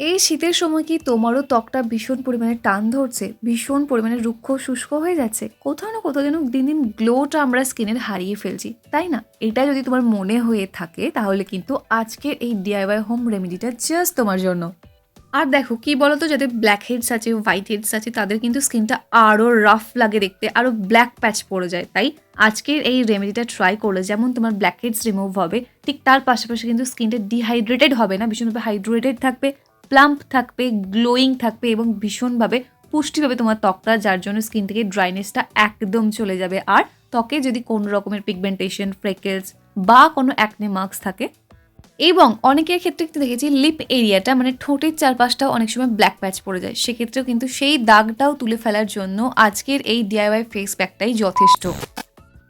এই শীতের সময় কি তোমারও ত্বকটা ভীষণ পরিমাণে টান ধরছে, ভীষণ পরিমাণে রুক্ষ শুষ্ক হয়ে যাচ্ছে, কোথাও না কোথাও যেন দিন দিন গ্লোটা আমরা স্কিনের হারিয়ে ফেলছি, তাই না? এটা যদি তোমার মনে হয়ে থাকে তাহলে কিন্তু আজকের এই ডিআইওয়াই হোম রেমেডিটা জাস্ট তোমার জন্য। আর দেখো কি বলতো, যাদের ব্ল্যাক হেডস আছে, হোয়াইট হেডস আছে, তাদের কিন্তু স্কিনটা আরও রাফ লাগে দেখতে, আরও ব্ল্যাক প্যাচ পড়ে যায়। তাই আজকের এই রেমেডিটা ট্রাই করলে যেমন তোমার ব্ল্যাক হেডস রিমুভ হবে, ঠিক তার পাশাপাশি কিন্তু স্কিনটা ডিহাইড্রেটেড হবে না, ভীষণভাবে হাইড্রেটেড থাকবে, প্লাম্প থাকবে, গ্লোয়িং থাকবে এবং ভীষণভাবে পুষ্টিভাবে তোমার ত্বকটা, যার জন্য স্কিন থেকে ড্রাইনেসটা একদম চলে যাবে। আর ত্বকে যদি কোনো রকমের পিগমেন্টেশন, ফ্রেকেলস বা কোনো অ্যাকনে মার্কস থাকে, এবং অনেকের ক্ষেত্রে কিন্তু দেখেছি লিপ এরিয়াটা মানে ঠোঁটের চারপাশটাও অনেক সময় ব্ল্যাক প্যাচ পড়ে যায়, সেক্ষেত্রেও কিন্তু সেই দাগটাও তুলে ফেলার জন্য আজকের এই ডিআইওয়াই ফেস প্যাকটাই যথেষ্ট।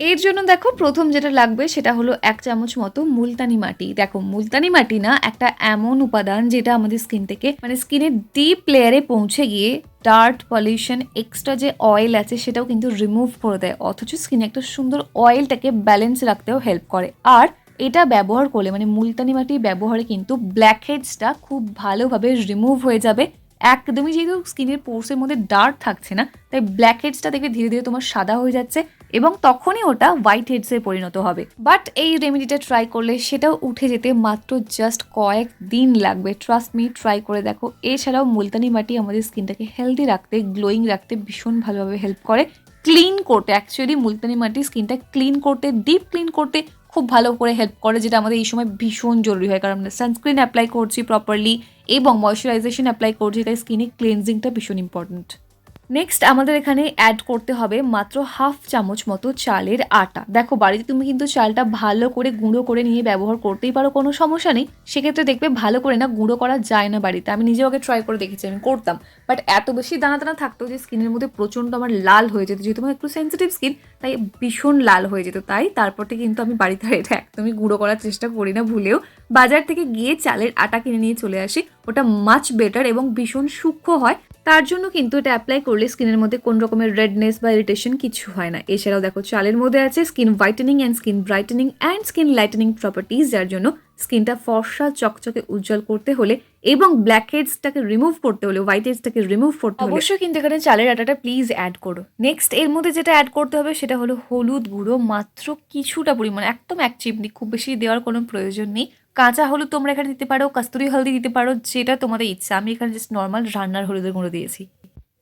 এর জন্য দেখো প্রথম যেটা লাগবে সেটা হলো 1 চামচ মতো মুলতানি মাটি। দেখো মুলতানি মাটি না একটা এমন উপাদান যেটা আমাদের স্কিন থেকে মানে স্কিনের ডিপ লেয়ারে পৌঁছে গিয়ে ডার্ট, পলিউশন, এক্সট্রা যে অয়েল আছে সেটাও কিন্তু রিমুভ করে দেয়, অথচ স্কিনে একটা সুন্দর অয়েলটাকে ব্যালেন্স রাখতেও হেল্প করে। আর এটা ব্যবহার করলে মানে মুলতানি মাটি ব্যবহারে কিন্তু ব্ল্যাক হেডসটা খুব ভালোভাবে রিমুভ হয়ে যাবে। একদমই যেহেতু স্কিনের পোর্সের মধ্যে ডার্ক থাকছে না, তাই ব্ল্যাক হেডসটা দেখবে ধীরে ধীরে তোমার সাদা হয়ে যাচ্ছে এবং তখনই ওটা হোয়াইট হেডসে পরিণত হবে। বাট এই রেমেডিটা ট্রাই করলে সেটাও উঠে যেতে মাত্র জাস্ট কয়েক দিন লাগবে, ট্রাস্ট মি, ট্রাই করে দেখো। এছাড়াও মুলতানি মাটি আমাদের স্কিনটাকে হেলদি রাখতে, গ্লোয়িং রাখতে ভীষণ ভালোভাবে হেল্প করে, ক্লিন করতে। অ্যাকচুয়ালি মুলতানি মাটি স্কিনটা ক্লিন করতে, ডিপ ক্লিন করতে খুব ভালো করে হেল্প করে, যেটা আমাদের এই সময় ভীষণ জরুরি হয়, কারণ আমরা সানস্ক্রিন অ্যাপ্লাই করছি প্রপারলি এবং ময়শ্চারাইজেশন অ্যাপ্লাই করছি, তাই স্কিনে ক্লিনজিংটা ভীষণ ইম্পর্টেন্ট। নেক্সট আমাদের এখানে অ্যাড করতে হবে মাত্র 1/2 চামচ মতো চালের আটা। দেখো বাড়িতে তুমি কিন্তু চালটা ভালো করে গুঁড়ো করে নিয়ে ব্যবহার করতেই পারো, কোনো সমস্যা নেই। সেক্ষেত্রে দেখবে ভালো করে না গুঁড়ো করা যায় না বাড়িতে, আমি নিজেও আগে ট্রাই করে দেখেছি, আমি করতাম, বাট এত বেশি দানা দানা থাকতো যে স্কিনের মধ্যে প্রচণ্ড আমার লাল হয়ে যেত, যেহেতু আমার একটু সেন্সিটিভ স্কিন তাই ভীষণ লাল হয়ে যেত। তাই তারপর থেকে কিন্তু আমি বাড়িতে এটা একদমই গুঁড়ো করার চেষ্টা করি না, ভুলেও বাজার থেকে গিয়ে চালের আটা কিনে নিয়ে চলে আসি, ওটা মাচ বেটার এবং ভীষণ সূক্ষ্ম হয়। তার জন্য কিন্তু এটা অ্যাপ্লাই করলে স্কিনের মধ্যে কোন রকমের রেডনেস বা ইরিটেশন কিছু হয় না। এছাড়াও দেখো চালের মধ্যে আছে skin whitening and skin brightening and skin lightning properties, যার জন্য স্কিনটা ফর্সা চকচকে উজ্জ্বল করতে হলে এবং ব্ল্যাক হেডসটাকে রিমুভ করতে হলে, হোয়াইট হেডসটাকে রিমুভ করতে হলে অবশ্যই কিন্তু এখানে চালের আটাটা প্লিজ অ্যাড করো। নেক্সট এর মধ্যে যেটা অ্যাড করতে হবে সেটা হলো হলুদ গুঁড়ো, মাত্র কিছুটা পরিমাণ, একদম 1 চিমটি, খুব বেশি দেওয়ার কোনো প্রয়োজন নেই। কাঁচা হলুদ তোমরা এখানে দিতে পারো, কস্তুরি হলদি দিতে পারো, যেটা তোমাদের ইচ্ছা। আমি এখানে জাস্ট নর্মাল রান্নার হলুদের গুঁড়ো দিয়েছি।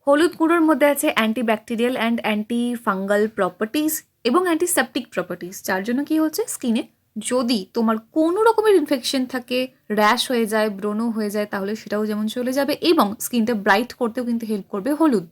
হলুদ গুঁড়োর মধ্যে আছে antibacterial and anti fungal properties এবং অ্যান্টিসেপটিক প্রপার্টিজ, যার জন্য কি হচ্ছে স্কিনে যদি তোমার কোনো রকমের ইনফেকশন থাকে, র্যাশ হয়ে যায়, ব্রণ হয়ে যায়, তাহলে সেটাও যেমন চলে যাবে এবং স্কিনটা ব্রাইট করতেও কিন্তু হেল্প করবে হলুদ।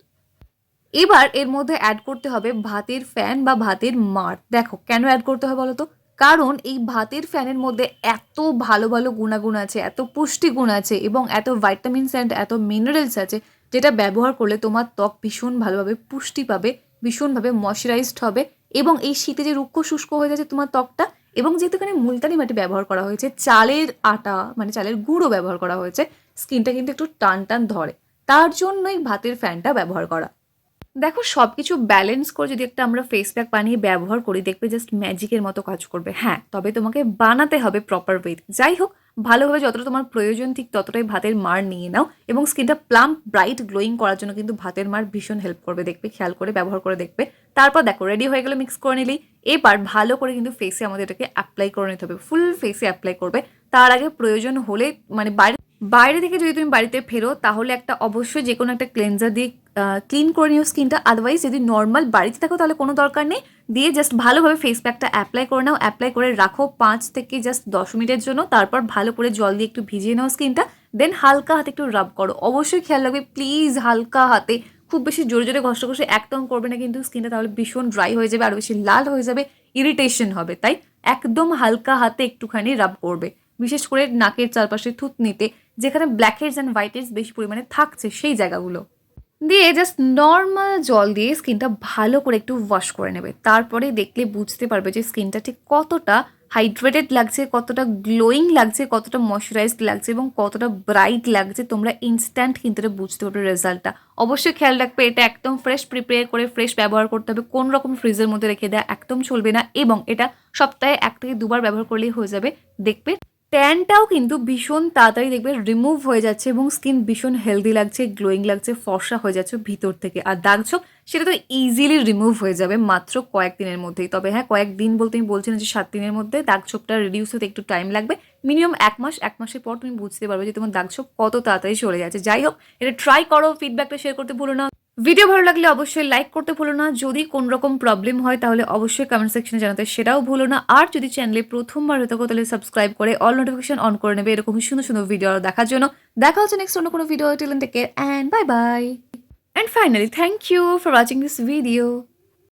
এবার এর মধ্যে অ্যাড করতে হবে ভাতের ফ্যান বা ভাতের মাড়। দেখো কেন অ্যাড করতে হবে বলো তো, কারণ এই ভাতের ফ্যানের মধ্যে এত ভালো ভালো গুণাগুণ আছে, এত পুষ্টিগুণ আছে এবং এত ভাইটামিনস অ্যান্ড এত মিনারেলস আছে, যেটা ব্যবহার করলে তোমার ত্বক ভীষণ ভালোভাবে পুষ্টি পাবে, ভীষণভাবে ময়শ্চারাইজড হবে এবং এই শীতে যে রুক্ষ শুষ্ক হয়ে যাচ্ছে তোমার ত্বকটা, এবং যেহেতু এখানে মুলতানি মাটি ব্যবহার করা হয়েছে, চালের আটা মানে চালের গুঁড়ো ব্যবহার করা হয়েছে, স্কিনটা কিন্তু একটু টান টান ধরে, তার জন্যই ভাতের ফ্যানটা ব্যবহার করা। দেখো সব কিছু ব্যালেন্স করে যদি একটা আমরা ফেস প্যাক বানিয়ে ব্যবহার করি, দেখবে জাস্ট ম্যাজিকের মতো কাজ করবে। হ্যাঁ, তবে তোমাকে বানাতে হবে প্রপার ওয়েতে। যাই হোক, ভালোভাবে যতটা তোমার প্রয়োজন ঠিক ততটাই ভাতের মার নিয়ে নাও এবং স্কিনটা প্লাম্প, ব্রাইট, গ্লোয়িং করার জন্য কিন্তু ভাতের মার ভীষণ হেল্প করবে, দেখবে, খেয়াল করে ব্যবহার করে দেখবে। তারপর দেখো রেডি হয়ে গেলে মিক্স করে নিলেই। এবার ভালো করে কিন্তু ফেসে আমাদের এটাকে অ্যাপ্লাই করে নিতে হবে, ফুল ফেসে অ্যাপ্লাই করবে। তার আগে প্রয়োজন হলে মানে বাইরে থেকে যদি তুমি বাড়িতে ফেরো তাহলে একটা অবশ্যই যে কোনো একটা ক্লেনজার দিয়ে ক্লিন করে নিও স্কিনটা। আদারওয়াইজ যদি নর্মাল বাড়িতে থাকো তাহলে কোনো দরকার নেই, দিয়ে জাস্ট ভালোভাবে ফেস প্যাকটা অ্যাপ্লাই করে নাও, অ্যাপ্লাই করে রাখো 5 থেকে জাস্ট 10 মিনিটের জন্য। তারপর ভালো করে জল দিয়ে একটু ভিজিয়ে নাও স্কিনটা, দেন হালকা হাতে একটু রাব করো। অবশ্যই খেয়াল রাখবে প্লিজ, হালকা হাতে, খুব বেশি জোরে জোরে ঘষে একদম করবে না কিন্তু স্কিনটা, তাহলে ভীষণ ড্রাই হয়ে যাবে, আরও বেশি লাল হয়ে যাবে, ইরিটেশন হবে। তাই একদম হালকা হাতে একটুখানি রাব করবে, বিশেষ করে নাকের চারপাশে, থুতনিতে, যেখানে blackheads and whiteheads বেশি পরিমাণে থাকছে সেই জায়গাগুলো। দিয়ে জাস্ট নর্মাল জল দিয়ে স্কিনটা ভালো করে একটু ওয়াশ করে নেবে। তারপরে দেখলে বুঝতে পারবে যে স্কিনটা ঠিক কতটা হাইড্রেটেড লাগছে, কতটা গ্লোয়িং লাগছে, কতটা ময়শ্চারাইজড লাগছে এবং কতটা ব্রাইট লাগছে। তোমরা ইনস্ট্যান্ট কিন্তু এটা বুঝতে পারবে রেজাল্টটা। অবশ্যই খেয়াল রাখবে এটা একদম ফ্রেশ প্রিপেয়ার করে ফ্রেশ ব্যবহার করতে হবে, কোন রকম ফ্রিজের মধ্যে রেখে দেওয়া একদম চলবে না এবং এটা সপ্তাহে 1 থেকে 2 বার ব্যবহার করলেই হয়ে যাবে। দেখবে ট্যানটাও কিন্তু ভীষণ তাড়াতাড়ি দেখবে রিমুভ হয়ে যাচ্ছে এবং স্কিন ভীষণ হেলদি লাগছে, গ্লোয়িং লাগছে, ফর্সা হয়ে যাচ্ছে ভিতর থেকে। আর দাগ ছোপ সেটা তো ইজিলি রিমুভ হয়ে যাবে মাত্র কয়েকদিনের মধ্যেই। তবে হ্যাঁ, কয়েকদিন বলতে আমি বলছি না যে 7 দিনের মধ্যে, দাগ ছোপটা রিডিউস হতে একটু টাইম লাগবে। মিনিমাম 1 মাস, 1 মাসের পর তুমি বুঝতে পারবে যে তোমার দাগ ছোপ কত তাড়াতাড়ি চলে যাচ্ছে। যাই হোক, এটা ট্রাই করো, ফিডব্যাকটা শেয়ার করতে ভুলো না। ভিডিও ভালো লাগলে অবশ্যই লাইক করতে ভুলো না। যদি কোনো রকম প্রবলেম হয় তাহলে অবশ্যই কমেন্ট সেকশনে জানাতে সেটাও ভুলো না। আর যদি চ্যানেলে প্রথমবার হয়ে থাকো তাহলে সাবস্ক্রাইব করে অল নোটিফিকেশন অন করে নেবে এরকমই সুন্দর সুন্দর ভিডিও আরও দেখার জন্য। দেখা হচ্ছে নেক্সট অন্য কোনো video. Till then take care and bye bye. And finally thank you for watching this video.